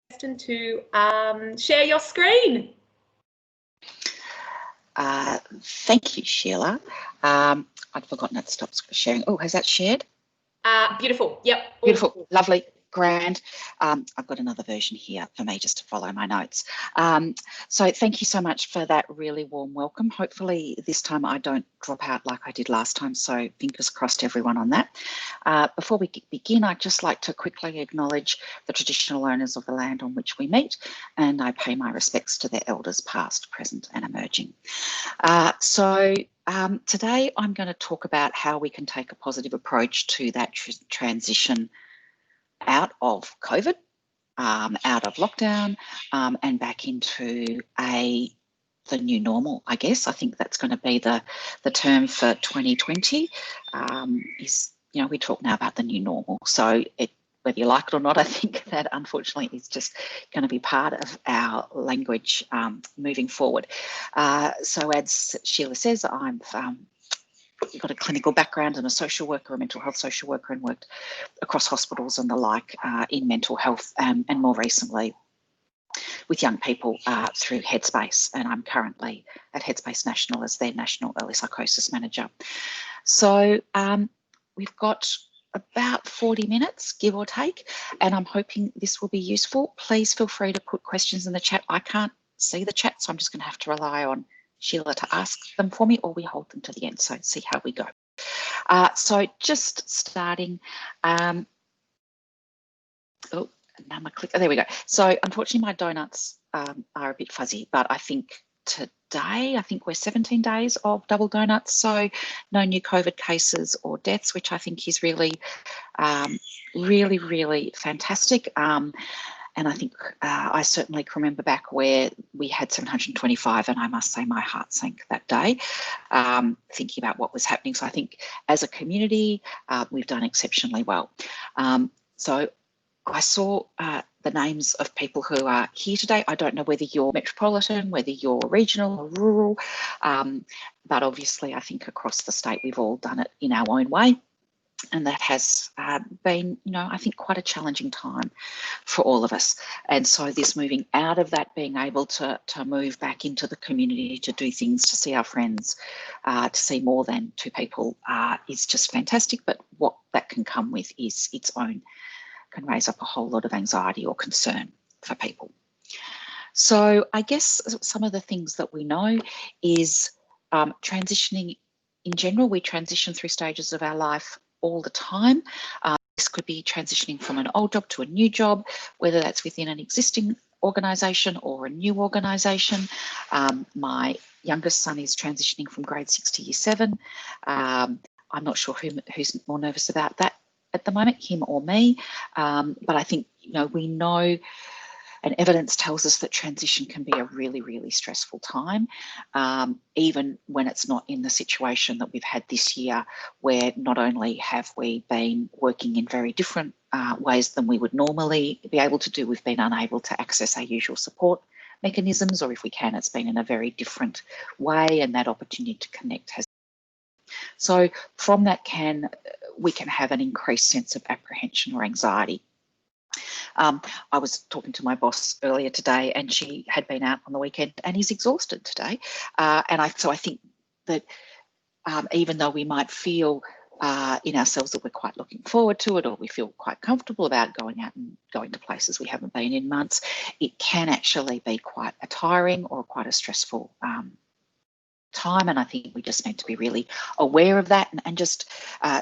Kirsten to share your screen. Thank you, Sheila. I'd forgotten it stops sharing. Oh, has that shared? Beautiful. Yep. Beautiful. Lovely. Grand. I've got another version here for me just to follow my notes. So thank you so much for that really warm welcome. Hopefully this time I don't drop out like I did last time, so fingers crossed everyone on that. Before we begin, I'd just like to quickly acknowledge the traditional owners of the land on which we meet, and I pay my respects to their elders past, present and emerging. Today I'm going to talk about how we can take a positive approach to that transition out of COVID, out of lockdown, and back into the new normal, I guess. I think that's going to be the term for 2020 is, you know, we talk now about the new normal. So whether you like it or not, I think that unfortunately is just going to be part of our language moving forward. So as Sheila says, I've got a clinical background and a social worker, a mental health social worker, and worked across hospitals and the like in mental health and more recently with young people through Headspace. And I'm currently at Headspace National as their National Early Psychosis Manager. So we've got about 40 minutes, give or take, and I'm hoping this will be useful. Please feel free to put questions in the chat. I can't see the chat, so I'm just going to have to rely on Sheila to ask them for me, or we hold them to the end, so see how we go. So just starting, oh, now my click, oh, there we go. So unfortunately my donuts are a bit fuzzy, but I think today, we're 17 days of double donuts, so no new COVID cases or deaths, which I think is really, really fantastic. And I think I certainly can remember back where we had 725, and I must say my heart sank that day, thinking about what was happening. So I think as a community, we've done exceptionally well. So I saw the names of people who are here today. I don't know whether you're metropolitan, whether you're regional or rural, but obviously I think across the state we've all done it in our own way. And that has been, you know, I think quite a challenging time for all of us. And so this moving out of that, being able to move back into the community, to do things, to see our friends, to see more than two people is just fantastic. But what that can come with is its own, can raise up a whole lot of anxiety or concern for people. So I guess some of the things that we know is transitioning in general. We transition through stages of our life all the time. This could be transitioning from an old job to a new job, whether that's within an existing organisation or a new organisation. My youngest son is transitioning from grade 6 to year 7. I'm not sure who's more nervous about that at the moment, him or me, but I think, you know, we know and evidence tells us that transition can be a really, really stressful time, even when it's not in the situation that we've had this year, where not only have we been working in very different ways than we would normally be able to do, we've been unable to access our usual support mechanisms, or if we can, it's been in a very different way, and that opportunity to connect has. So from that we can have an increased sense of apprehension or anxiety. I was talking to my boss earlier today, and she had been out on the weekend and is exhausted today. So I think that even though we might feel in ourselves that we're quite looking forward to it, or we feel quite comfortable about going out and going to places we haven't been in months, it can actually be quite a tiring or quite a stressful time, and I think we just need to be really aware of that and just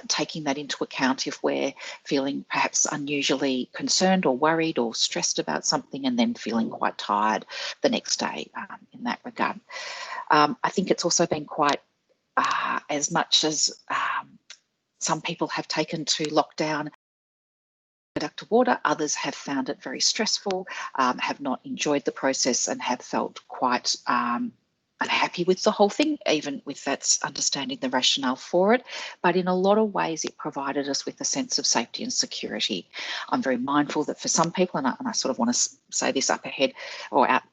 taking that into account if we're feeling perhaps unusually concerned or worried or stressed about something, and then feeling quite tired the next day in that regard. I think it's also been quite, as much as some people have taken to lockdown to water, others have found it very stressful, have not enjoyed the process, and have felt quite unhappy with the whole thing, even with that understanding the rationale for it. But in a lot of ways, it provided us with a sense of safety and security. I'm very mindful that for some people, and I sort of want to say this up ahead or out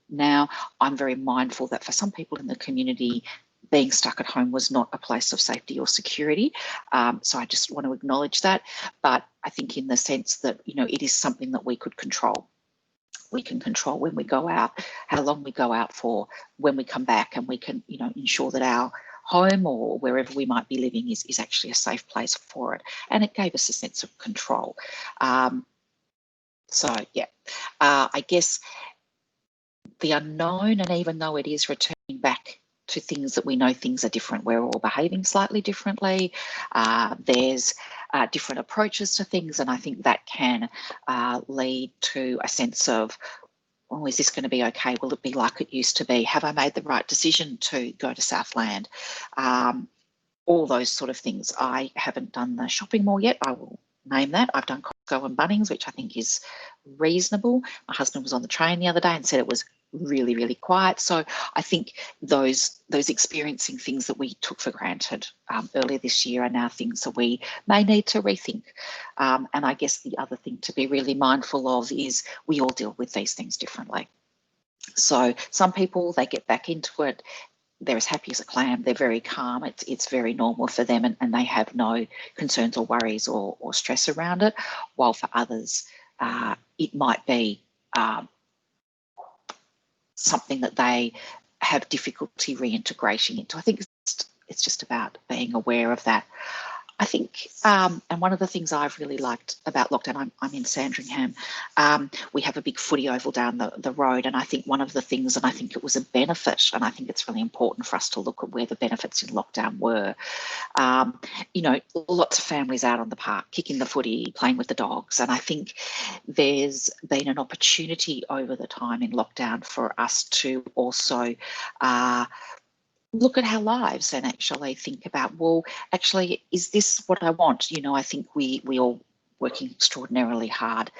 now, I'm very mindful that for some people in the community, being stuck at home was not a place of safety or security. So I just want to acknowledge that. But I think in the sense that, you know, it is something that we could control. we can control when we go out, how long we go out for, when we come back, and we can, you know, ensure that our home or wherever we might be living is actually a safe place for it. And it gave us a sense of control. So yeah, I guess the unknown, and even though it is returning back to things that we know things are different, we're all behaving slightly differently. There's different approaches to things, and I think that can lead to a sense of, oh, is this going to be okay? Will it be like it used to be? Have I made the right decision to go to Southland? All those sort of things. I haven't done the shopping mall yet. I will name that. I've done Costco and Bunnings, which I think is reasonable. My husband was on the train the other day and said it was really, really quiet. So I think those experiencing things that we took for granted earlier this year are now things that we may need to rethink. And I guess the other thing to be really mindful of is we all deal with these things differently. So some people, they get back into it, they're as happy as a clam, they're very calm, it's very normal for them, and they have no concerns or worries or stress around it, while for others it might be something that they have difficulty reintegrating into. I think it's just about being aware of that. I think, and one of the things I've really liked about lockdown, I'm in Sandringham, we have a big footy oval down the road, and I think one of the things, and I think it was a benefit, and I think it's really important for us to look at where the benefits in lockdown were. You know, lots of families out on the park, kicking the footy, playing with the dogs, and I think there's been an opportunity over the time in lockdown for us to also look at our lives and actually think about, well, actually, is this what I want? You know, I think we all working extraordinarily hard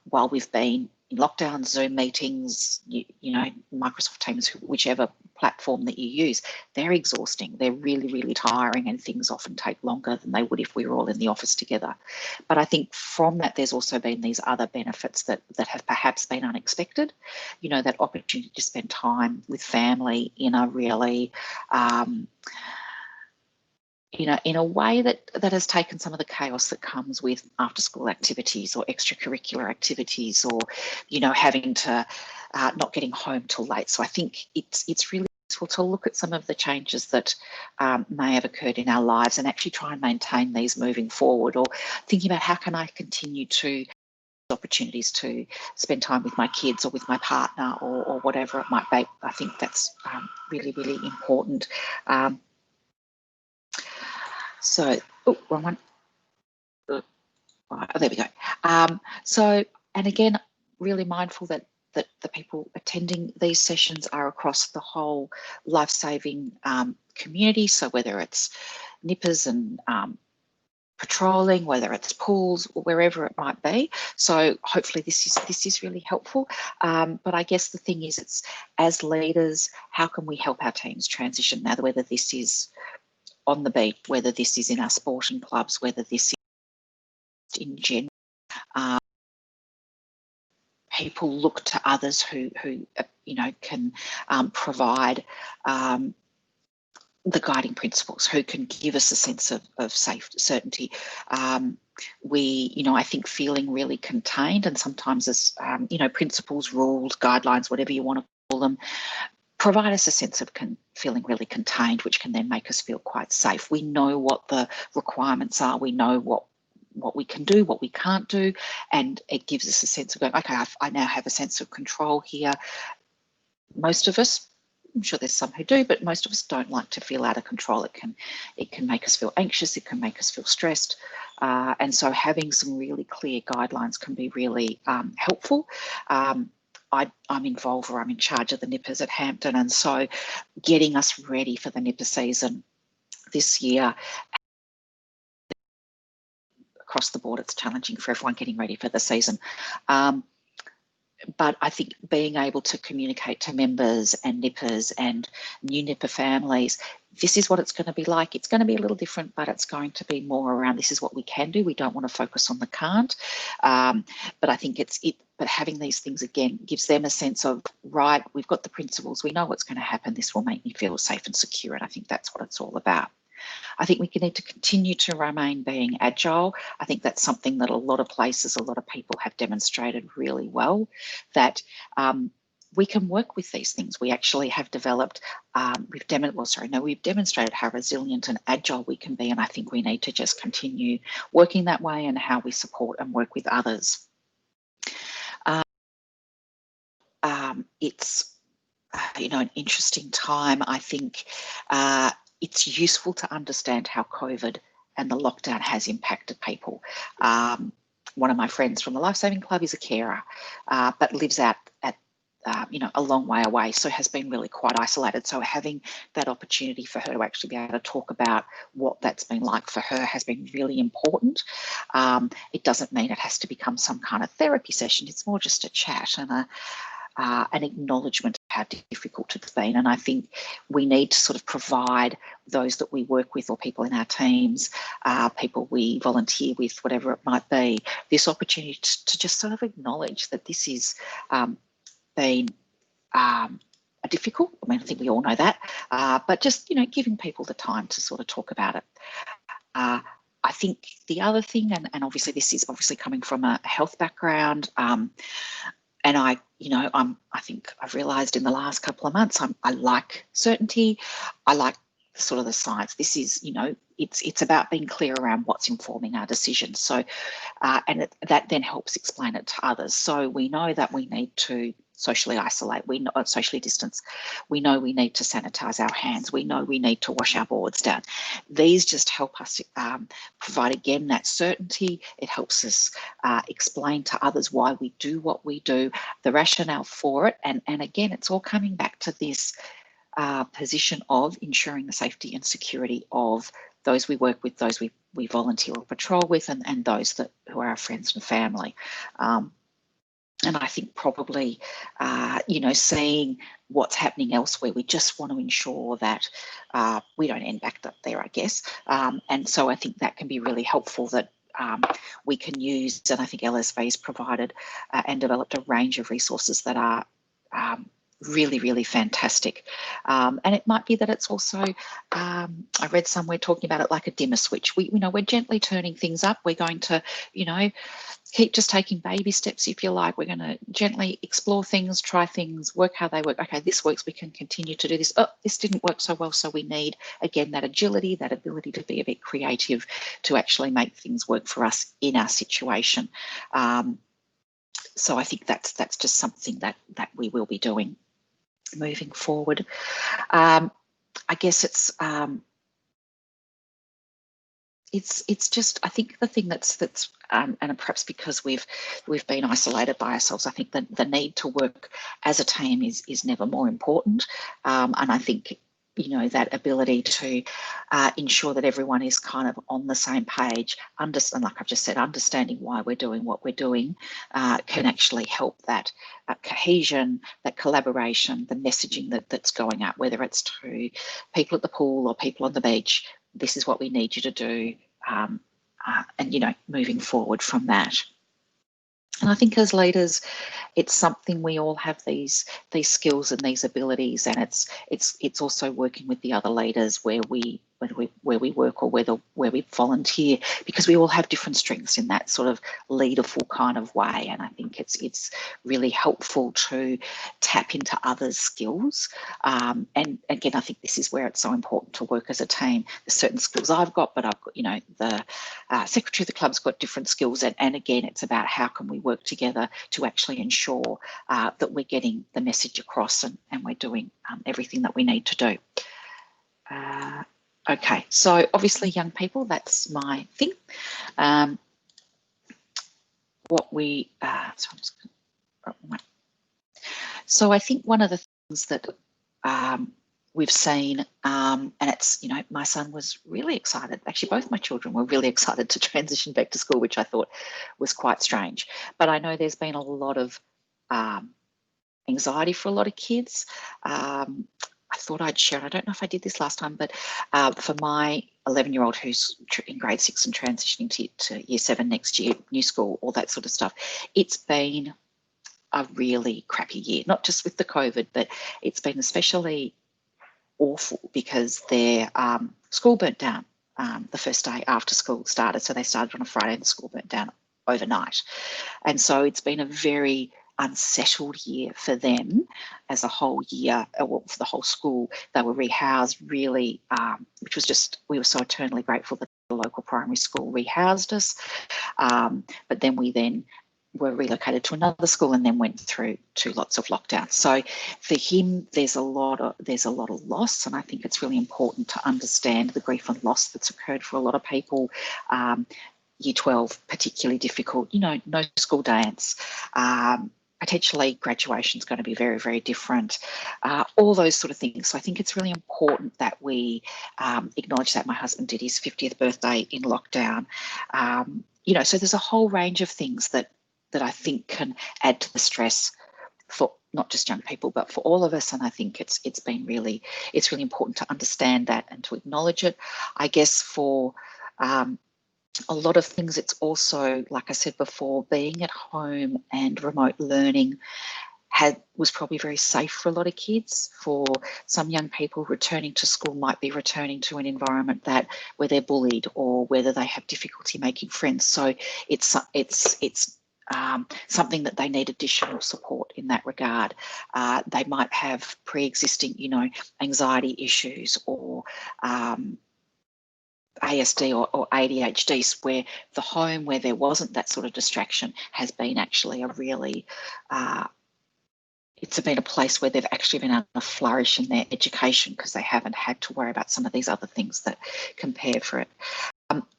while we've been in lockdown, Zoom meetings, you know, Microsoft Teams, whichever platform that you use, they're exhausting. They're really, really tiring, and things often take longer than they would if we were all in the office together. But I think from that, there's also been these other benefits that have perhaps been unexpected. You know, that opportunity to spend time with family in a really you know, in a way that has taken some of the chaos that comes with after school activities or extracurricular activities, or, you know, having to not getting home till late. So I think it's really useful to look at some of the changes that may have occurred in our lives and actually try and maintain these moving forward, or thinking about how can I continue to opportunities to spend time with my kids or with my partner or whatever it might be. I think that's really, really important. So, oh, wrong one. Oh, there we go. So, and again, really mindful that the people attending these sessions are across the whole life-saving community. So whether it's nippers and patrolling, whether it's pools or wherever it might be. So hopefully this is really helpful. But I guess the thing is, it's as leaders, how can we help our teams transition now, whether this is on the beat, whether this is in our sporting clubs, whether this is in general. People look to others who you know, can provide the guiding principles, who can give us a sense of safe certainty. We, you know, I think feeling really contained, and sometimes as you know, principles, rules, guidelines, whatever you want to call them, provide us a sense of feeling really contained, which can then make us feel quite safe. We know what the requirements are. We know what we can do, what we can't do, and it gives us a sense of going, okay, I now have a sense of control here. Most of us, I'm sure there's some who do, but most of us don't like to feel out of control. It can make us feel anxious. It can make us feel stressed. And so having some really clear guidelines can be really helpful. I'm involved, or I'm in charge of the nippers at Hampton, and so getting us ready for the nipper season this year, across the board, it's challenging for everyone getting ready for the season. But I think being able to communicate to members and nippers and new nipper families, this is what it's going to be like. It's going to be a little different, but it's going to be more around this is what we can do. We don't want to focus on the can't. But I think but having these things again gives them a sense of, right, we've got the principles, we know what's going to happen. This will make me feel safe and secure. And I think that's what it's all about. I think we need to continue to remain being agile. I think that's something that a lot of places, a lot of people have demonstrated really well, that we can work with these things. We actually have developed, we've demonstrated how resilient and agile we can be, and I think we need to just continue working that way and how we support and work with others. It's an interesting time. I think it's useful to understand how COVID and the lockdown has impacted people. One of my friends from the Lifesaving Club is a carer, but lives out at a long way away, so has been really quite isolated. So having that opportunity for her to actually be able to talk about what that's been like for her has been really important. It doesn't mean it has to become some kind of therapy session. It's more just a chat and an acknowledgement of how difficult it's been. And I think we need to sort of provide those that we work with, or people in our teams, people we volunteer with, whatever it might be, this opportunity to just sort of acknowledge that this is been difficult. I mean, I think we all know that, but just, giving people the time to sort of talk about it. I think the other thing, and obviously this is obviously coming from a health background, and I think I've realised in the last couple of months, I like certainty. I like sort of the science. This is, it's about being clear around what's informing our decisions. So, that then helps explain it to others. So we know that we need to socially isolate, we know socially distance, we know we need to sanitize our hands, we know we need to wash our boards down. These just help us provide, again, that certainty. It helps us explain to others why we do what we do, the rationale for it, and again, it's all coming back to this position of ensuring the safety and security of those we work with, those we volunteer or patrol with, and those who are our friends and family. And I think probably, seeing what's happening elsewhere, we just want to ensure that we don't end back up there, I guess. And so I think that can be really helpful, that we can use, and I think LSV has provided and developed a range of resources that are really, really fantastic. And it might be that it's also, I read somewhere talking about it like a dimmer switch. We're gently turning things up. We're going to, keep just taking baby steps, if you like. We're going to gently explore things, try things, work how they work. Okay, this works, we can continue to do this. Oh, this didn't work so well. So we need, again, that agility, that ability to be a bit creative to actually make things work for us in our situation. So I think that's just something that we will be doing moving forward. I guess it's just, I think the thing that's and perhaps because we've been isolated by ourselves, I think that the need to work as a team is never more important. And I think, that ability to ensure that everyone is kind of on the same page, and like I've just said, understanding why we're doing what we're doing, can actually help that cohesion, that collaboration, the messaging that's going out, whether it's to people at the pool or people on the beach. This is what we need you to do, and moving forward from that. And I think as leaders, it's something we all have these skills and these abilities, and it's also working with the other leaders where we work or where we volunteer, because we all have different strengths in that sort of leaderful kind of way. And I think it's really helpful to tap into others' skills. And again, I think this is where it's so important to work as a team. There's certain skills I've got, but I've got, the secretary of the club's got different skills. And again, it's about how can we work together to actually ensure that we're getting the message across and we're doing everything that we need to do. Okay, so obviously young people, that's my thing. So I think one of the things that we've seen, and it's, my son was really excited. Actually, both my children were really excited to transition back to school, which I thought was quite strange. But I know there's been a lot of anxiety for a lot of kids. I thought I'd share, I don't know if I did this last time, but for my 11-year-old who's in grade 6 and transitioning to year 7 next year, new school, all that sort of stuff, it's been a really crappy year, not just with the COVID, but it's been especially awful because their school burnt down the first day after school started. So they started on a Friday and the school burnt down overnight. And so it's been a very unsettled year for them as a whole year, well, for the whole school. They were rehoused really, which was just, we were so eternally grateful that the local primary school rehoused us. But then we then were relocated to another school and then went through to lots of lockdowns. So for him, there's a lot of loss, and I think it's really important to understand the grief and loss that's occurred for a lot of people. Year 12, particularly difficult, you know, no school dance, potentially graduation is going to be very, very different, all those sort of things. So I think it's really important that we acknowledge that my husband did his 50th birthday in lockdown. You know, so there's a whole range of things that I think can add to the stress for not just young people, but for all of us. And I think it's really important to understand that and to acknowledge it. I guess for a lot of things, it's also, like I said before, being at home and remote learning was probably very safe for a lot of kids. For some young people, returning to school might be returning to an environment where they're bullied or whether they have difficulty making friends. So it's something that they need additional support in that regard. They might have pre-existing, you know, anxiety issues or ASD or ADHD, where the home where there wasn't that sort of distraction has been actually a really, it's been a place where they've actually been able to flourish in their education because they haven't had to worry about some of these other things that compare for it.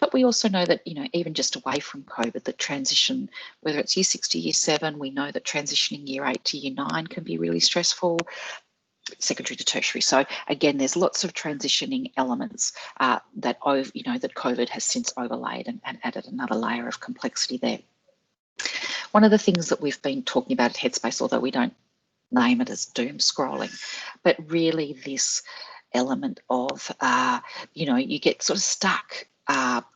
But we also know that, you know, even just away from COVID, the transition, whether it's year 6 to year 7, we know that transitioning year 8 to year 9 can be really stressful, secondary to tertiary. So again, there's lots of transitioning elements that COVID has since overlaid and added another layer of complexity there. One of the things that we've been talking about at Headspace, although we don't name it as doom scrolling, but really this element of, you get sort of stuck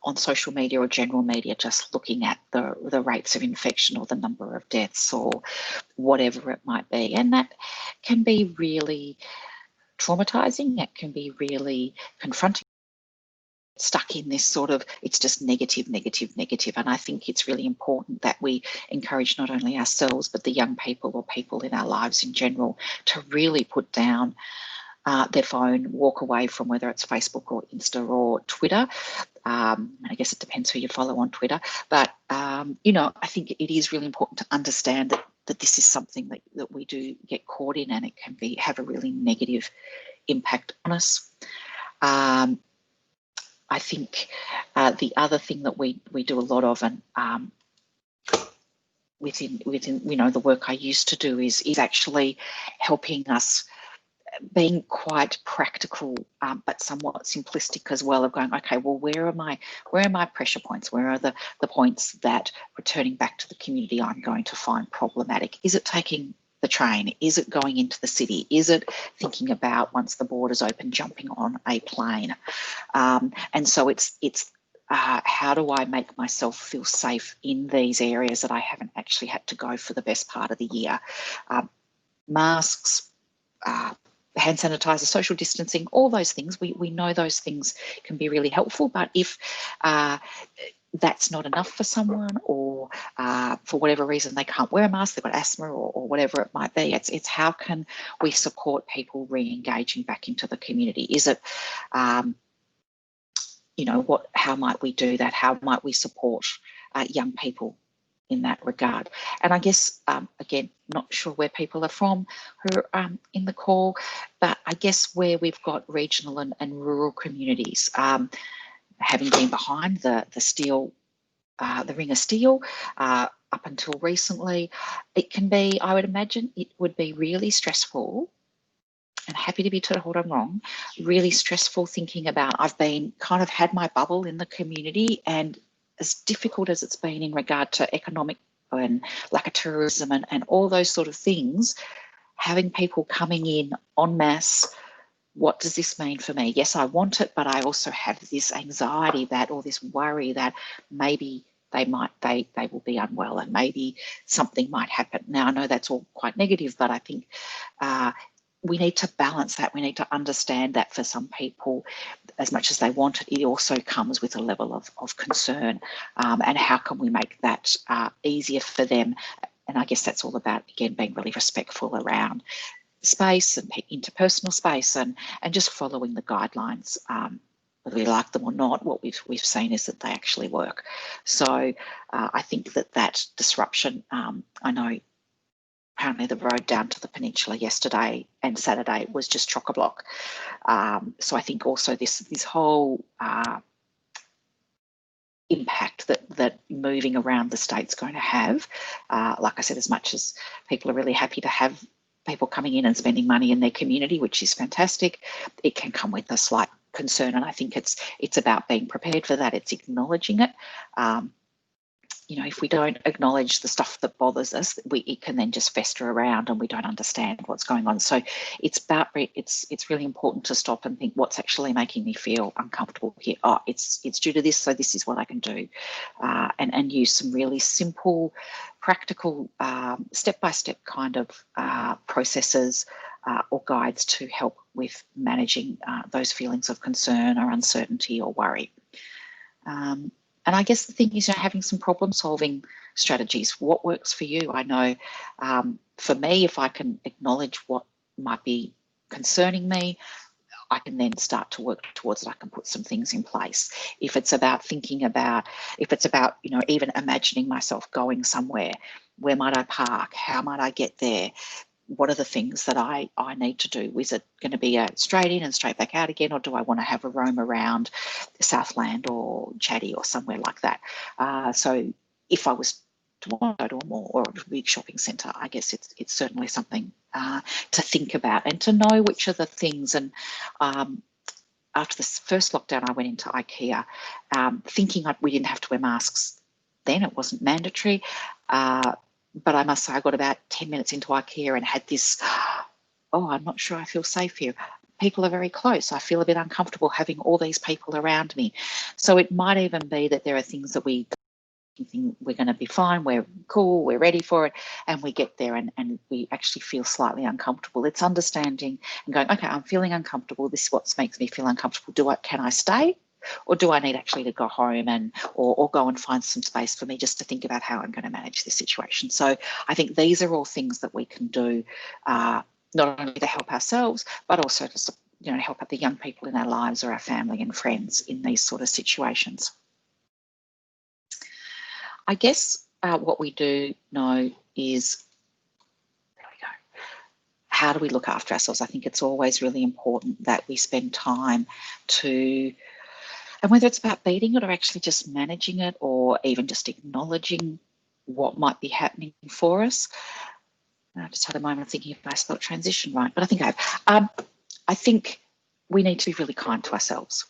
on social media or general media just looking at the rates of infection or the number of deaths or whatever it might be. And that can be really traumatizing. It can be really confronting. Stuck in this sort of, it's just negative. And I think it's really important that we encourage not only ourselves, but the young people or people in our lives in general to really put down their phone, walk away from whether it's Facebook or Insta or Twitter. I guess it depends who you follow on Twitter. But, I think it is really important to understand that this is something that we do get caught in, and it can have a really negative impact on us. I think the other thing that we do a lot of, and within the work I used to do is actually helping us being quite practical, but somewhat simplistic as well, of going, okay, well, where are my pressure points? Where are the points that returning back to the community I'm going to find problematic? Is it taking the train? Is it going into the city? Is it thinking about, once the borders open, jumping on a plane? And so it's how do I make myself feel safe in these areas that I haven't actually had to go for the best part of the year? Masks, hand sanitizer, social distancing, all those things. We know those things can be really helpful, but if that's not enough for someone, or for whatever reason they can't wear a mask, they've got asthma or whatever it might be, it's how can we support people re-engaging back into the community? Is it, how might we do that? How might we support young people in that regard? And I guess, again, not sure where people are from who are in the call, but I guess where we've got regional and rural communities, having been behind the ring of steel up until recently, it can be, I would imagine it would be really stressful, and happy to be told I'm wrong, really stressful thinking about, I've been kind of had my bubble in the community, and as difficult as it's been in regard to economic and lack of tourism and all those sort of things, having people coming in en masse, what does this mean for me? Yes, I want it, but I also have this anxiety that, or this worry that maybe they will be unwell and maybe something might happen. Now, I know that's all quite negative, but I think we need to balance that. We need to understand that for some people, as much as they want it, it also comes with a level of concern. And how can we make that easier for them? And I guess that's all about, again, being really respectful around space and interpersonal space, and just following the guidelines. Whether we like them or not, what we've seen is that they actually work. So I think that disruption, I know apparently the road down to the peninsula yesterday and Saturday was just chock-a-block. So I think also this whole impact that moving around the state's going to have, like I said, as much as people are really happy to have people coming in and spending money in their community, which is fantastic, it can come with a slight concern. And I think it's about being prepared for that. It's acknowledging it. If we don't acknowledge the stuff that bothers us, it can then just fester around and we don't understand what's going on. So it's really important to stop and think, what's actually making me feel uncomfortable here? Oh, it's due to this, so this is what I can do, and use some really simple, practical, step-by-step kind of processes or guides to help with managing those feelings of concern or uncertainty or worry. And I guess the thing is, having some problem-solving strategies. What works for you? I know for me, if I can acknowledge what might be concerning me, I can then start to work towards it. I can put some things in place. If it's about even imagining myself going somewhere, where might I park? How might I get there? What are the things that I need to do? Is it going to be a straight in and straight back out again, or do I want to have a roam around Southland or Chatty or somewhere like that? So if I was to want to go to a mall or a big shopping centre, I guess it's certainly something to think about and to know which are the things. And after the first lockdown, I went into IKEA thinking we didn't have to wear masks then. It wasn't mandatory. But I must say, I got about 10 minutes into IKEA and had this, I'm not sure I feel safe here. People are very close. I feel a bit uncomfortable having all these people around me. So it might even be that there are things that we're going to be fine, we're cool, we're ready for it, and we get there and we actually feel slightly uncomfortable. It's understanding and going, okay, I'm feeling uncomfortable. This is what makes me feel uncomfortable. Can I stay? Or do I need actually to go home or go and find some space for me just to think about how I'm going to manage this situation? So I think these are all things that we can do, not only to help ourselves, but also to help out the young people in our lives or our family and friends in these sort of situations. I guess what we do know is, how do we look after ourselves? I think it's always really important that we spend time and whether it's about beating it or actually just managing it or even just acknowledging what might be happening for us. I just had a moment of thinking if I spelled transition right, but I think I have. I think we need to be really kind to ourselves.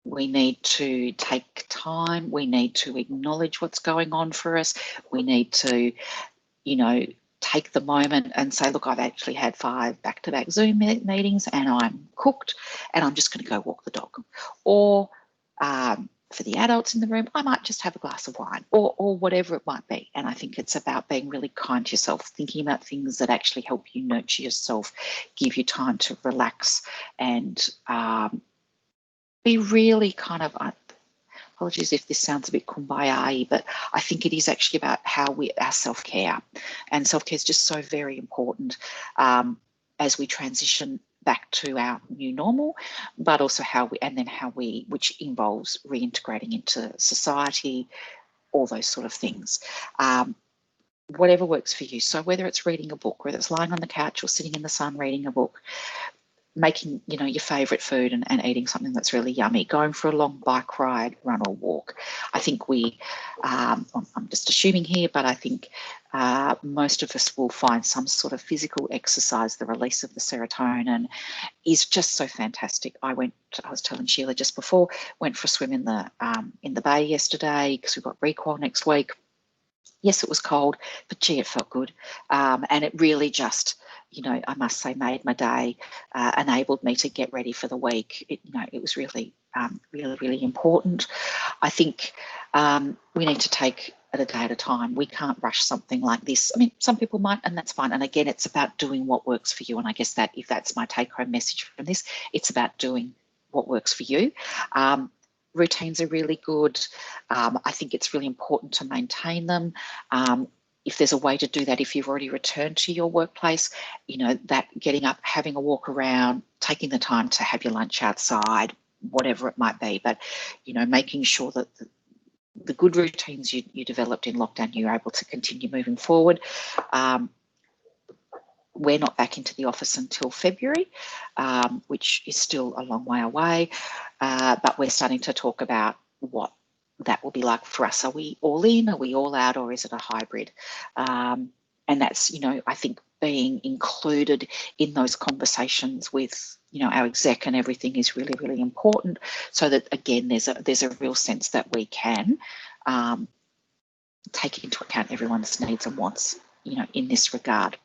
We need to take time. We need to acknowledge what's going on for us. We need to, take the moment and say, look, I've actually had 5 back-to-back Zoom meetings and I'm cooked and I'm just going to go walk the dog. Or for the adults in the room, I might just have a glass of wine or whatever it might be. And I think it's about being really kind to yourself, thinking about things that actually help you nurture yourself, give you time to relax and be really kind of, apologies if this sounds a bit kumbaya-y, but I think it is actually about our self-care. And self-care is just so very important as we transition back to our new normal, but also which involves reintegrating into society, all those sort of things. Whatever works for you. So whether it's reading a book, whether it's lying on the couch or sitting in the sun reading a book, making your favourite food and eating something that's really yummy, going for a long bike ride, run or walk. I think I'm just assuming here, but I think most of us will find some sort of physical exercise. The release of the serotonin is just so fantastic. I was telling Sheila just before, went for a swim in the bay yesterday because we've got Recoil next week. Yes, it was cold, but gee, it felt good. And it really just, I must say, made my day, enabled me to get ready for the week. It was really, really, really important. I think we need to take at a day at a time. We can't rush something like this. I mean, some people might, and that's fine. And again, it's about doing what works for you. And I guess that if that's my take-home message from this, it's about doing what works for you. Routines are really good. I think it's really important to maintain them. If there's a way to do that, if you've already returned to your workplace, you know, that getting up, having a walk around, taking the time to have your lunch outside, whatever it might be, but, you know, making sure that the good routines you developed in lockdown, you're able to continue moving forward. We're not back into the office until February, which is still a long way away, but we're starting to talk about what that will be like for us. Are we all in? Are we all out? Or is it a hybrid? And that's, you know, I think being included in those conversations with, you know, our exec and everything is really, really important, so that, again, there's a real sense that we can take into account everyone's needs and wants, you know, in this regard.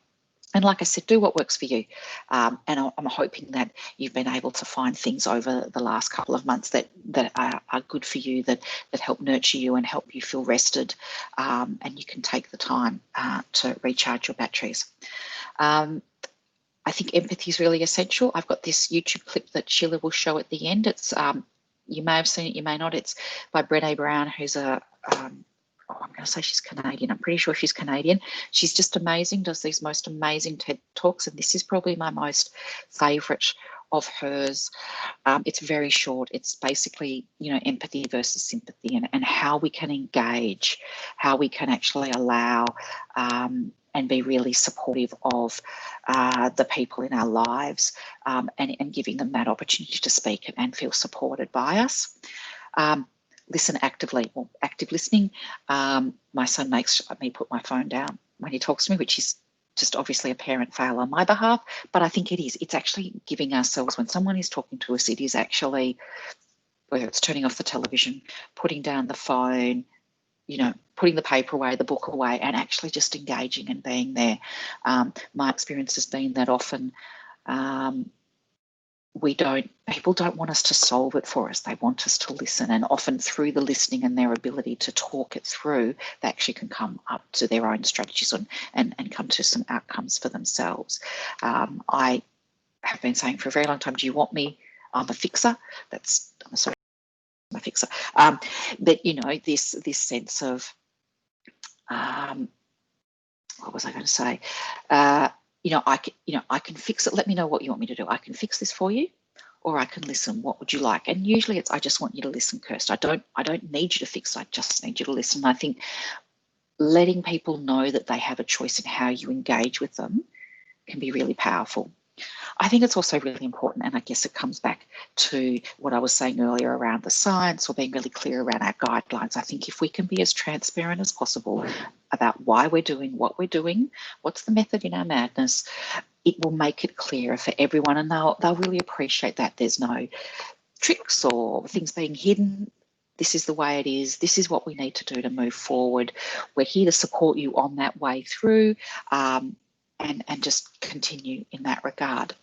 And like I said, do what works for you. And I'm hoping that you've been able to find things over the last couple of months that are good for you, that help nurture you and help you feel rested, and you can take the time to recharge your batteries. I think empathy is really essential. I've got this YouTube clip that Sheila will show at the end. It's you may have seen it, you may not. It's by Brene Brown, who's I'm going to say she's Canadian. I'm pretty sure she's Canadian. She's just amazing, does these most amazing TED Talks, and this is probably my most favourite of hers. It's very short. It's basically, you know, empathy versus sympathy, and how we can engage, how we can actually allow and be really supportive of the people in our lives, and giving them that opportunity to speak and feel supported by us. Listen actively, or active listening. My son makes me put my phone down when he talks to me, which is just obviously a parent fail on my behalf, but I think it's actually giving ourselves, when someone is talking to us, it is actually, whether it's turning off the television, putting down the phone, you know, putting the paper away, the book away, and actually just engaging and being there. My experience has been that often people don't want us to solve it for us. They want us to listen, and often through the listening and their ability to talk it through, they actually can come up to their own strategies and come to some outcomes for themselves. I have been saying for a very long time, do you want me? I'm a fixer. I'm a fixer. But, you know, this sense of, what was I going to say? I can fix it. Let me know what you want me to do. I can fix this for you, or I can listen. What would you like? And usually it's, I just want you to listen, Kirsten. I don't need you to fix it. I just need you to listen. I think letting people know that they have a choice in how you engage with them can be really powerful. I think it's also really important, and I guess it comes back to what I was saying earlier around the science, or being really clear around our guidelines. I think if we can be as transparent as possible about why we're doing what we're doing, what's the method in our madness, it will make it clearer for everyone, and they'll really appreciate that there's no tricks or things being hidden. This is the way it is. This is what we need to do to move forward. We're here to support you on that way through. And just continue in that regard.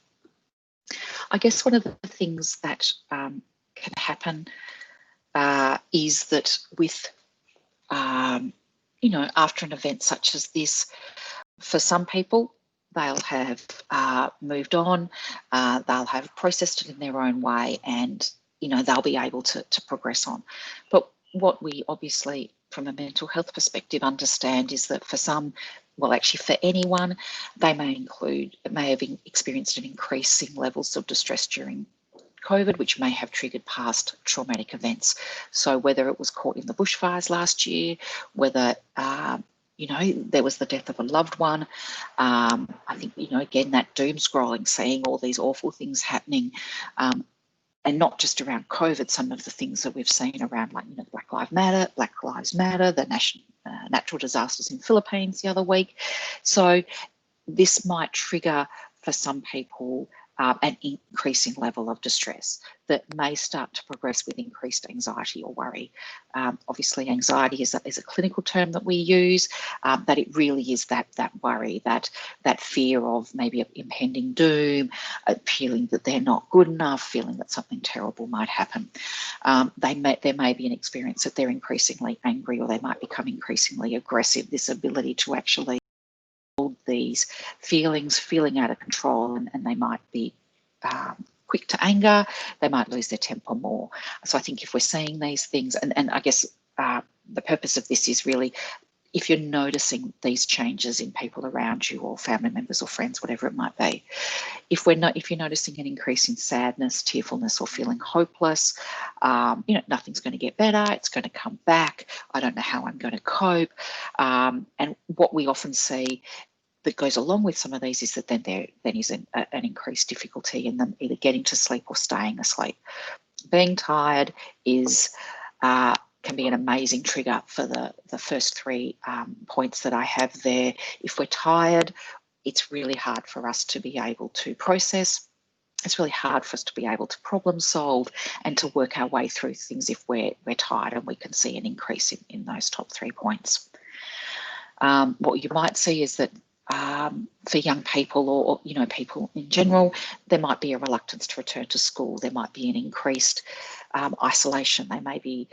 I guess one of the things that can happen is that with, after an event such as this, for some people, they'll have moved on, they'll have processed it in their own way, and, they'll be able to progress on. But what we obviously, from a mental health perspective, understand is that for some, well, actually for anyone, they may have experienced an increasing levels of distress during COVID, which may have triggered past traumatic events. So whether it was caught in the bushfires last year, whether, there was the death of a loved one, I think, again, that doom scrolling, seeing all these awful things happening, and not just around COVID, some of the things that we've seen around, like, Black Lives Matter, the natural disasters in Philippines the other week. So this might trigger for some people an increasing level of distress that may start to progress with increased anxiety or worry. Obviously, anxiety is a clinical term that we use, but it really is that worry, that fear of maybe impending doom, feeling that they're not good enough, feeling that something terrible might happen. There may be an experience that they're increasingly angry, or they might become increasingly aggressive. This ability to actually hold these feelings, feeling out of control, and they might be quick to anger, they might lose their temper more. So I think if we're seeing these things, and I guess the purpose of this is really, if you're noticing these changes in people around you, or family members or friends, whatever it might be, if you're noticing an increase in sadness, tearfulness, or feeling hopeless, nothing's going to get better, it's going to come back, I don't know how I'm going to cope. And what we often see that goes along with some of these is that then there is an increased difficulty in them either getting to sleep or staying asleep. Being tired can be an amazing trigger for the first three points that I have there. If we're tired, it's really hard for us to be able to process. It's really hard for us to be able to problem solve and to work our way through things if we're tired, and we can see an increase in those top 3 points. What you might see is that for young people, or people in general, there might be a reluctance to return to school. There might be an increased isolation. They may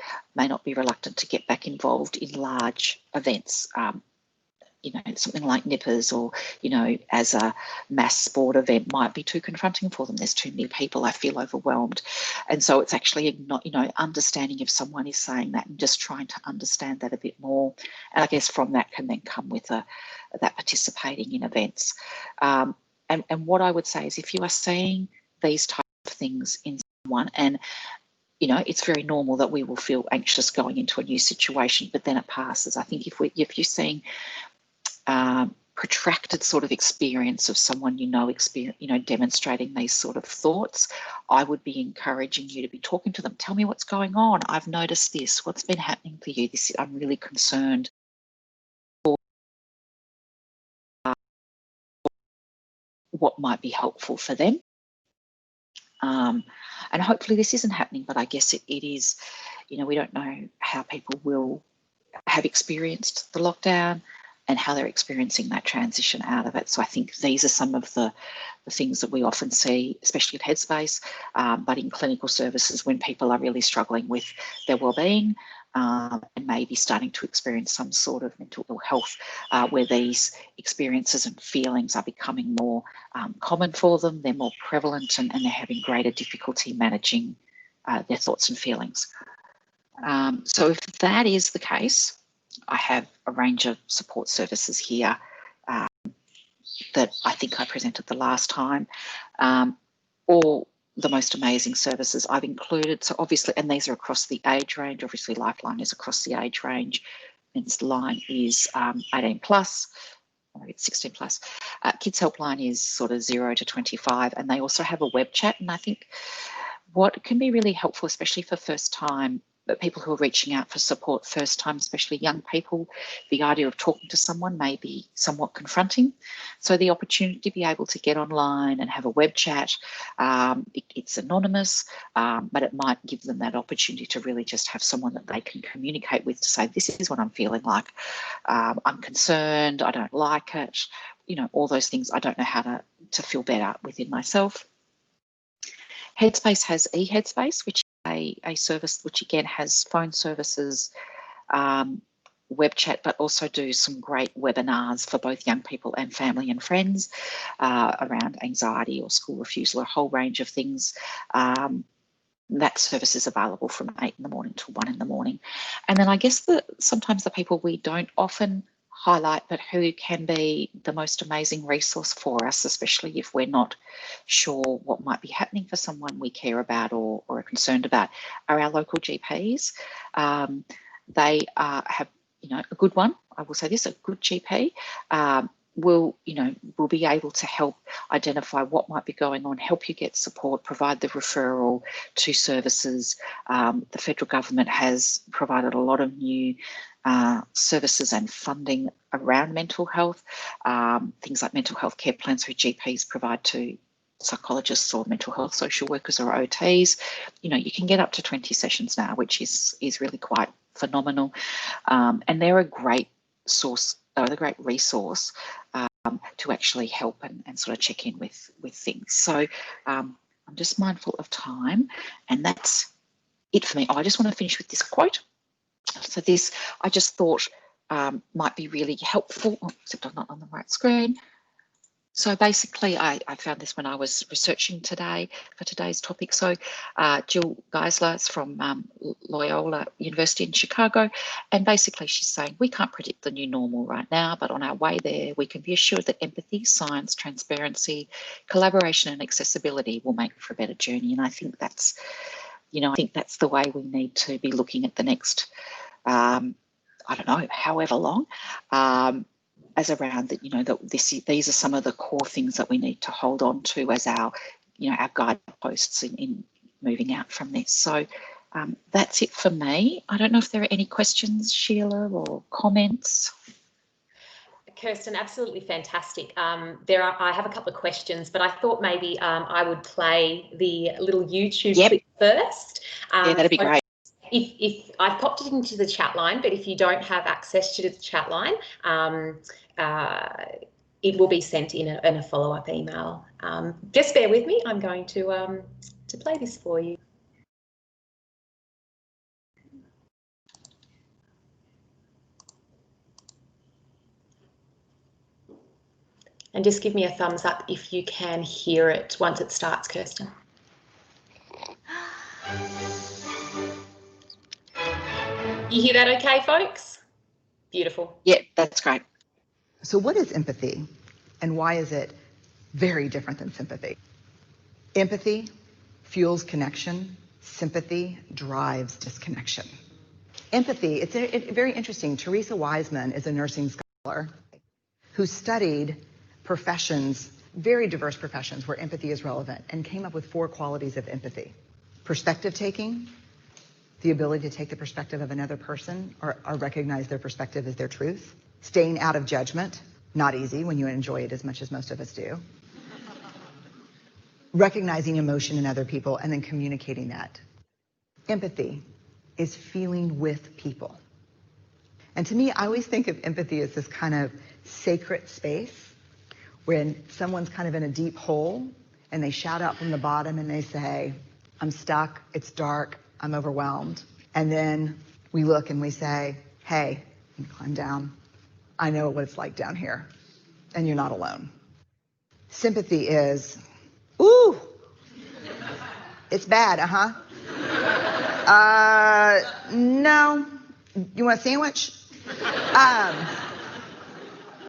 not be reluctant to get back involved in large events. Something like nippers, or as a mass sport event might be too confronting for them. There's too many people, I feel overwhelmed. And so it's actually not, understanding if someone is saying that, and just trying to understand that a bit more. And I guess from that can then come with that participating in events. And what I would say is, if you are seeing these types of things in someone, and it's very normal that we will feel anxious going into a new situation, but then it passes. I think if you're seeing protracted sort of experience of someone demonstrating these sort of thoughts, I would be encouraging you to be talking to them. Tell me what's going on. I've noticed this. What's been happening for you? I'm really concerned. What might be helpful for them. And hopefully this isn't happening, but I guess it is. We don't know how people will have experienced the lockdown and how they're experiencing that transition out of it. So I think these are some of the things that we often see, especially at Headspace, but in clinical services, when people are really struggling with their wellbeing and maybe starting to experience some sort of mental ill health, where these experiences and feelings are becoming more common for them, they're more prevalent, and they're having greater difficulty managing their thoughts and feelings. So if that is the case, I have a range of support services here that I think I presented the last time. All the most amazing services I've included. So obviously, and these are across the age range. Obviously, Lifeline is across the age range. Men's Line is 18 plus, or it's 16 plus. Kids Helpline is sort of 0 to 25, and they also have a web chat. And I think what can be really helpful, especially for first time, but people who are reaching out for support first time, especially young people, the idea of talking to someone may be somewhat confronting. So the opportunity to be able to get online and have a web chat, it's anonymous, but it might give them that opportunity to really just have someone that they can communicate with, to say, this is what I'm feeling like. I'm concerned, I don't like it, all those things. I don't know how to feel better within myself. Headspace has eHeadspace, which is a service which again has phone services, web chat, but also do some great webinars for both young people and family and friends around anxiety or school refusal, a whole range of things. That service is available from 8 in the morning to 1 in the morning. And then I guess sometimes the people we don't often highlight, but who can be the most amazing resource for us, especially if we're not sure what might be happening for someone we care about or are concerned about, are our local GPs. They have, a good one. I will say this: a good GP will be able to help identify what might be going on, help you get support, provide the referral to services. The federal government has provided a lot of new services and funding around mental health, things like mental health care plans who GPs provide to psychologists or mental health social workers or OTs. You know, you can get up to 20 sessions now, which is really quite phenomenal. And they're a great source, or a great resource to actually help and sort of check in with things. So I'm just mindful of time, and that's it for me. Oh, I just want to finish with this quote. So this, I just thought might be really helpful, except I'm not on the right screen. So basically, I found this when I was researching today for today's topic. So Jill Geisler's from Loyola University in Chicago, and basically she's saying we can't predict the new normal right now, but on our way there, we can be assured that empathy, science, transparency, collaboration, and accessibility will make for a better journey. And I think that's, you know, I think that's the way we need to be looking at the next, I don't know, however long. As around that, you know, that these are some of the core things that we need to hold on to as our, you know, our guideposts in moving out from this. So that's it for me. I don't know if there are any questions, Sheila, or comments. Kirsten, absolutely fantastic. I have a couple of questions, but I thought maybe I would play the little YouTube clip first. Yeah, that'd be great. If I've popped it into the chat line, but if you don't have access to the chat line, it will be sent in a follow-up email. Just bear with me. I'm going to play this for you. And just give me a thumbs up if you can hear it once it starts, Kirsten. You hear that okay, folks? Beautiful. Yeah, that's great. So what is empathy, and why is it very different than sympathy? Empathy fuels connection. Sympathy drives disconnection. Empathy, it's very interesting. Teresa Wiseman is a nursing scholar who studied professions, very diverse professions where empathy is relevant, and came up with 4 qualities of empathy. Perspective taking, the ability to take the perspective of another person or recognize their perspective as their truth. Staying out of judgment, not easy when you enjoy it as much as most of us do. Recognizing emotion in other people and then communicating that. Empathy is feeling with people. And to me, I always think of empathy as this kind of sacred space when someone's kind of in a deep hole and they shout out from the bottom and they say, I'm stuck, it's dark, I'm overwhelmed. And then we look and we say, hey, you climb down. I know what it's like down here, and you're not alone. Sympathy is, ooh, it's bad, no, you want a sandwich?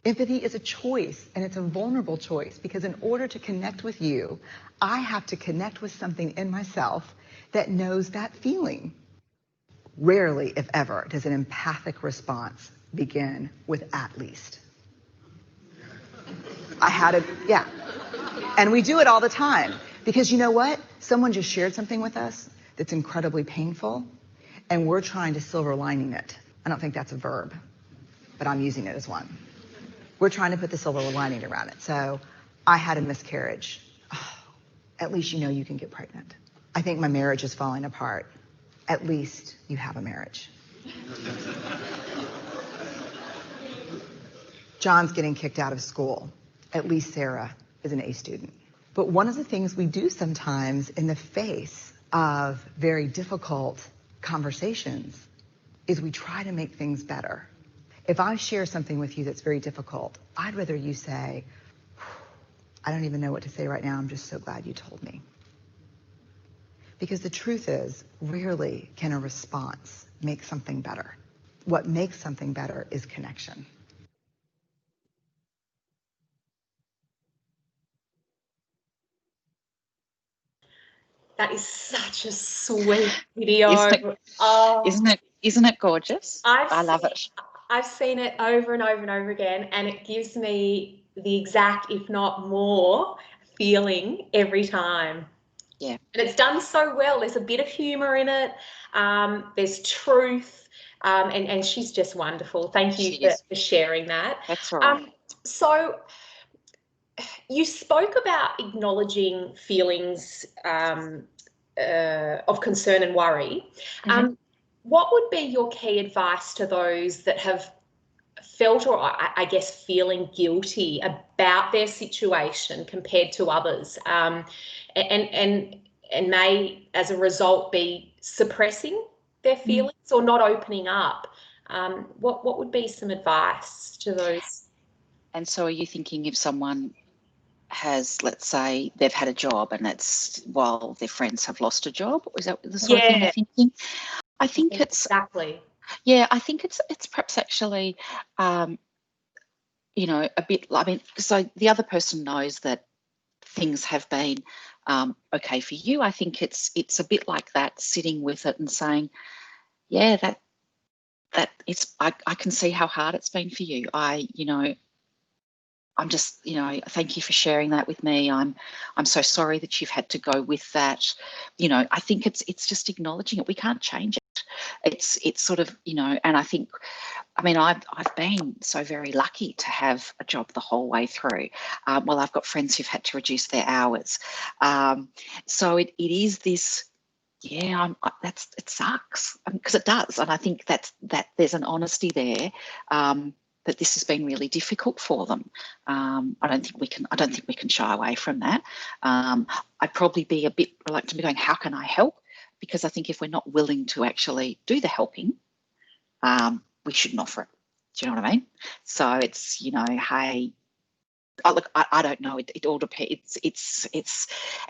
Empathy is a choice, and it's a vulnerable choice, because in order to connect with you, I have to connect with something in myself that knows that feeling. Rarely, if ever, does an empathic response begin with at least. Yeah. And we do it all the time, because you know what? Someone just shared something with us that's incredibly painful, and we're trying to silver lining it. I don't think that's a verb, but I'm using it as one. We're trying to put the silver lining around it. So I had a miscarriage. Oh, at least you know you can get pregnant. I think my marriage is falling apart. At least you have a marriage. John's getting kicked out of school. At least Sarah is an A student. But one of the things we do sometimes in the face of very difficult conversations is we try to make things better. If I share something with you that's very difficult, I'd rather you say, I don't even know what to say right now, I'm just so glad you told me. Because the truth is, rarely can a response make something better. What makes something better is connection. That is such a sweet video. Isn't it gorgeous? I love it. I've seen it over and over and over again, and it gives me the exact, if not more, feeling every time. Yeah. And it's done so well. There's a bit of humour in it. There's truth, and she's just wonderful. Thank you for sharing that. That's right. So You spoke about acknowledging feelings of concern and worry. What would be your key advice to those that have felt, or I guess feeling guilty about their situation compared to others, and may as a result be suppressing their feelings or not opening up? What would be some advice to those? And so are you thinking if someone has, let's say, they've had a job and it's while their friends have lost a job? Is that the sort of thing you're thinking? I think it's exactly. Yeah, I think it's perhaps actually, you know, a bit. I mean, so the other person knows that things have been okay for you. I think it's a bit like that, sitting with it and saying, yeah, that it's. I can see how hard it's been for you. I'm just, thank you for sharing that with me. I'm so sorry that you've had to go with that. I think it's just acknowledging it. We can't change it. It's sort of, and I think, I've been so very lucky to have a job the whole way through. Well, I've got friends who've had to reduce their hours. So it is this, it sucks, because it does. And I think that there's an honesty there, that this has been really difficult for them. I don't think we can shy away from that. I'd probably be a bit reluctant to be going, how can I help? Because I think if we're not willing to actually do the helping, we shouldn't offer it. Do you know what I mean? So it's, hey, look, I don't know. It all depends. It's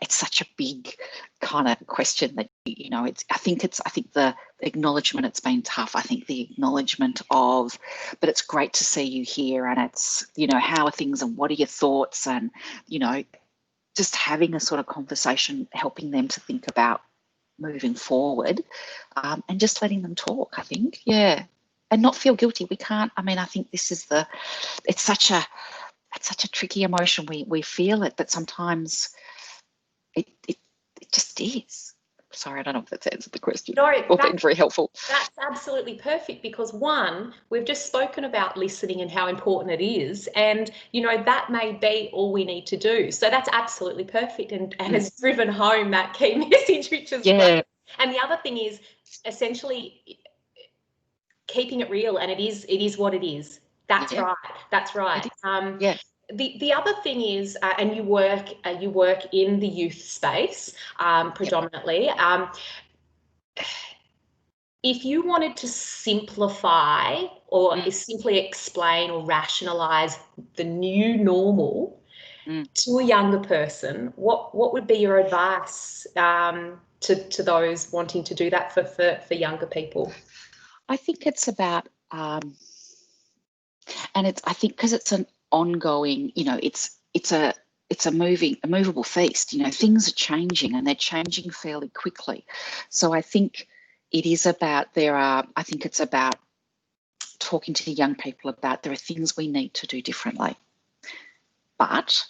such a big kind of question that, I think the acknowledgement, it's been tough. I think the acknowledgement of, but it's great to see you here, and it's, how are things and what are your thoughts, and, just having a sort of conversation, helping them to think about moving forward, and just letting them talk, I think. Yeah. And not feel guilty. We can't, I think this is it's such a tricky emotion. We feel it, but sometimes it just is. Sorry, I don't know if that's answered the question. No, or been very helpful. That's absolutely perfect, because one, we've just spoken about listening and how important it is, and that may be all we need to do. So that's absolutely perfect, and has driven home that key message, which is great. And the other thing is essentially keeping it real, and it is what it is. That's right. That's right. The other thing is, and you work in the youth space predominantly. If you wanted to simplify or simply explain or rationalize the new normal to a younger person, what would be your advice to those wanting to do that for younger people? I think it's about, and I think because it's an ongoing, it's a movable feast. Things are changing, and they're changing fairly quickly. So I think it is about, I think it's about talking to young people about, there are things we need to do differently. But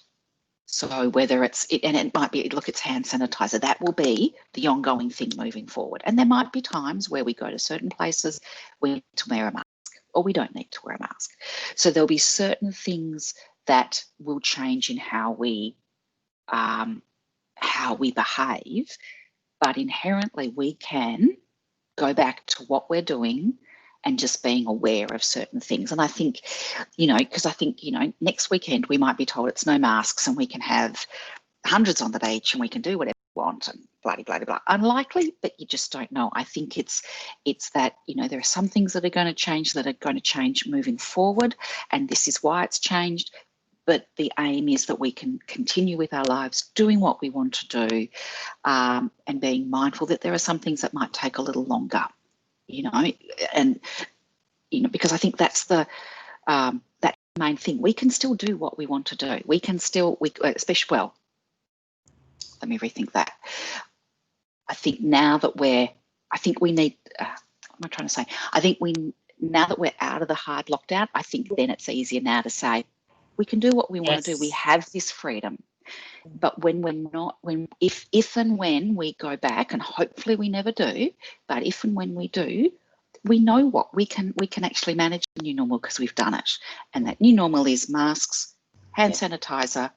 so whether and it might be, look, it's hand sanitizer, that will be the ongoing thing moving forward. And there might be times where we go to certain places, we need to wear a mask, or we don't need to wear a mask. So there'll be certain things that will change in how we behave, but inherently we can go back to what we're doing and just being aware of certain things. And I think, because I think, next weekend we might be told it's no masks and we can have hundreds on the beach and we can do whatever we want and blah, blah, blah, blah. Unlikely, but you just don't know. I think it's that, there are some things that are going to change moving forward, and this is why it's changed. But the aim is that we can continue with our lives doing what we want to do, and being mindful that there are some things that might take a little longer, and, because I think that's that main thing. We can still do what we want to do. We can still, especially, well, let me rethink that. I think now that we need, what am I trying to say? I think now that we're out of the hard lockdown, I think then it's easier now to say, we can do what we want to do. We have this freedom. But when we're not, if and when we go back, and hopefully we never do, but if and when we do, we know what we can actually manage the new normal, because we've done it. And that new normal is masks, hand sanitizer,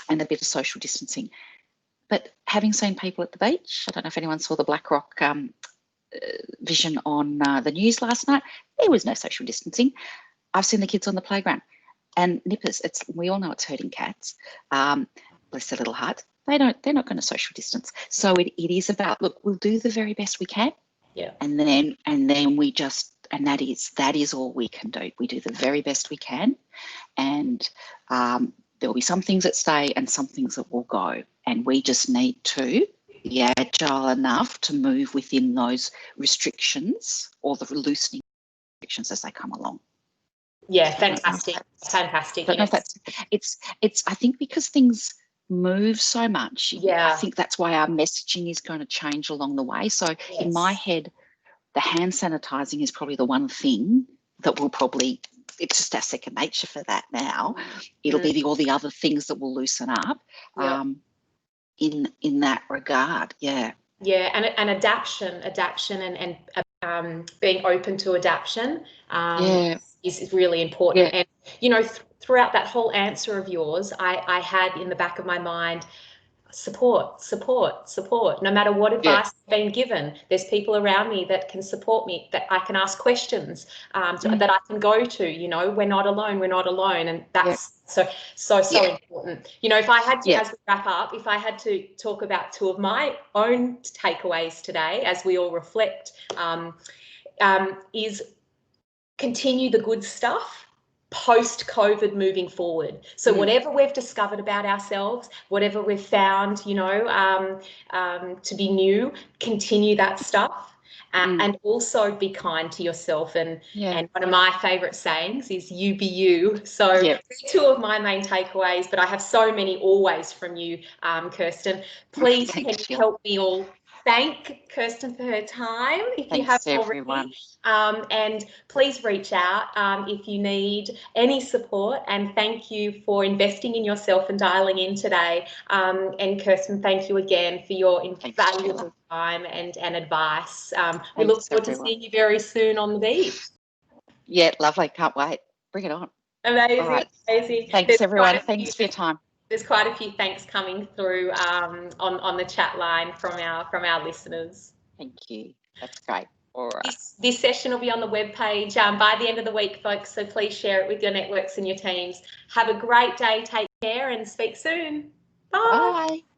and a bit of social distancing. But having seen people at the beach, I don't know if anyone saw the Black Rock vision on the news last night, there was no social distancing. I've seen the kids on the playground, and nippers, we all know it's hurting cats. Bless their little hearts. They're not going to social distance. So it is about, look, we'll do the very best we can. Yeah. And then we just, and that is all we can do. We do the very best we can, and there will be some things that stay and some things that will go, and we just need to be agile enough to move within those restrictions or the loosening restrictions as they come along. Yeah, fantastic. Fantastic. I don't know if that's, it's I think because things move so much, yeah, I think that's why our messaging is going to change along the way. So yes. in my head, the hand sanitizing is probably the one thing that will probably, it's just our second nature for that now. It'll be all the other things that will loosen up in that regard. Yeah. Yeah, and adaptation and being open to adaptation is really important. Yeah. And, you know, throughout that whole answer of yours, I had in the back of my mind, support. No matter what advice I've been given, there's people around me that can support me, that I can ask questions, that I can go to. You know, we're not alone, and that's so important. You know, if I had to, as we wrap up, if I had to talk about two of my own takeaways today, as we all reflect, is continue the good stuff post-COVID moving forward. So whatever we've discovered about ourselves, whatever we've found, you know, to be new, continue that stuff. And also be kind to yourself. And one of my favourite sayings is you be you. So two of my main takeaways, but I have so many always from you, Kirsten. Please can you help me all thank Kirsten for her time, if you have already. And please reach out if you need any support. And thank you for investing in yourself and dialing in today. And Kirsten, thank you again for your invaluable time and advice. We look forward to seeing you very soon on the beach. Yeah, lovely. Can't wait. Bring it on. Amazing. Right. Amazing. Thanks, everyone. Thanks for your time. There's quite a few thanks coming through on the chat line from our listeners. Thank you. That's great. All right. This session will be on the webpage by the end of the week, folks, so please share it with your networks and your teams. Have a great day. Take care and speak soon. Bye. Bye.